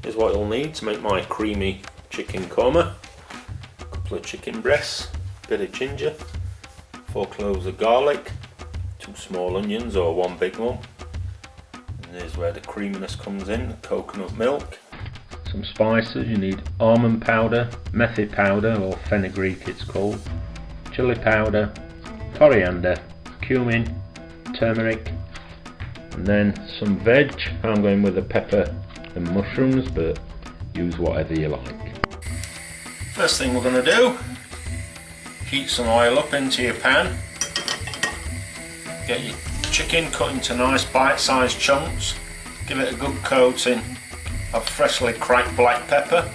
is what you'll need to make my creamy chicken korma. A couple of chicken breasts, a bit of ginger, 4 cloves of garlic, 2 small onions or 1 big one. And here's where the creaminess comes in, the coconut milk. Some spices, you need almond powder, Methi powder or fenugreek it's called, chilli powder, coriander, cumin, turmeric, and then some veg. I'm going with the pepper and mushrooms, but use whatever you like. First thing we're going to do, heat some oil up into your pan. Get your chicken cut into nice bite-sized chunks. Give it a good coating of freshly cracked black pepper.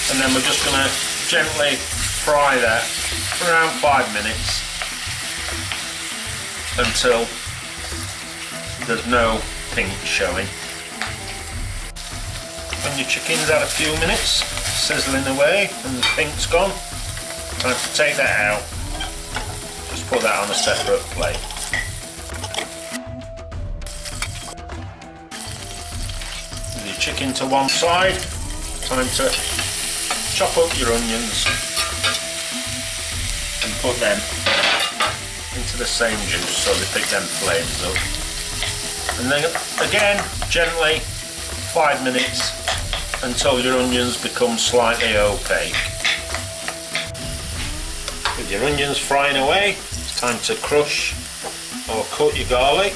And then we're just going to gently fry that for around 5 minutes until there's no pink showing. When your chicken's had a few minutes sizzling away and the pink's gone, time to take that out. Just put that on a separate plate. With your chicken to one side, time to chop up your onions and put them into the same juice so they pick them flames up. And then again, gently, 5 minutes until your onions become slightly opaque. With your onions frying away, it's time to crush or cut your garlic.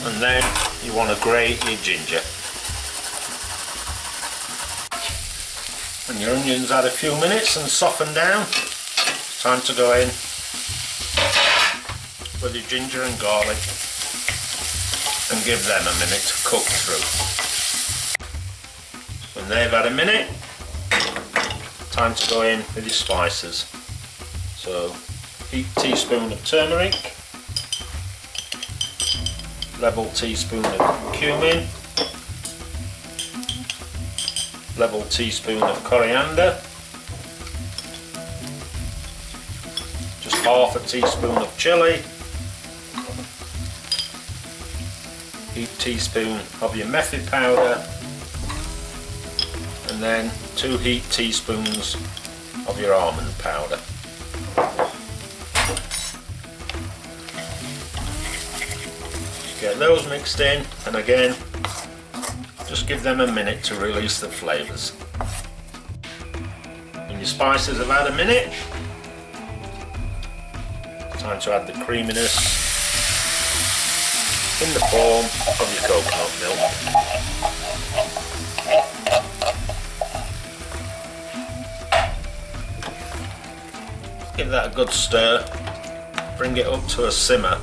And then you want to grate your ginger. When your onions had a few minutes and softened down, it's time to go in with your ginger and garlic and give them a minute to cook through. When they've had a minute, time to go in with your spices. So, heaped teaspoon of turmeric, level teaspoon of cumin, level teaspoon of coriander, just half a teaspoon of chilli, heaped teaspoon of your Methi powder, and then 2 heaped teaspoons of your almond powder. Get those mixed in, and again just give them a minute to release the flavours. When your spices have had a minute, time to add the creaminess in the form of your coconut milk. Give that a good stir, bring it up to a simmer,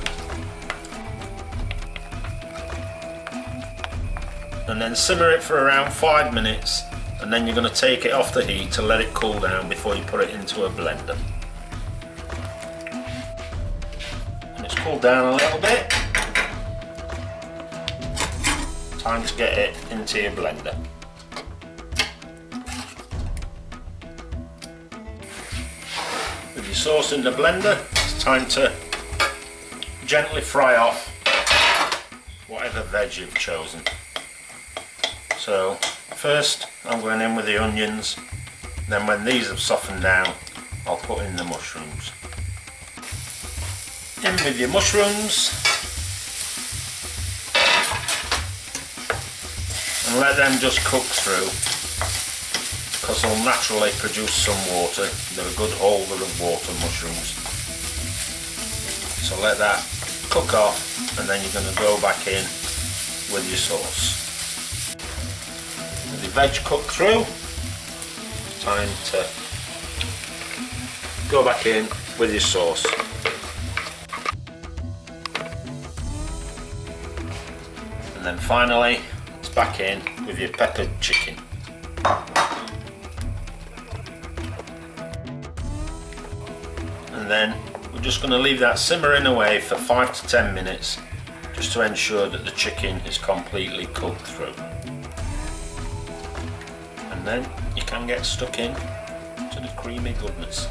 and then simmer it for around 5 minutes, and then you're going to take it off the heat to let it cool down before you put it into a blender. When it's cooled down a little bit, time to get it into your blender. With your sauce in the blender, it's time to gently fry off whatever veg you've chosen. So first I'm going in with the onions, then when these have softened down I'll put in the mushrooms. In with your mushrooms and let them just cook through, because they'll naturally produce some water. They're a good holder of water, mushrooms. So let that cook off, and then you're going to go back in with your sauce. With the veg cooked through, time to go back in with your sauce. And then finally, it's back in with your peppered chicken. And then we're just going to leave that simmering away for 5 to 10 minutes, just to ensure that the chicken is completely cooked through. And then you can get stuck in to the creamy goodness.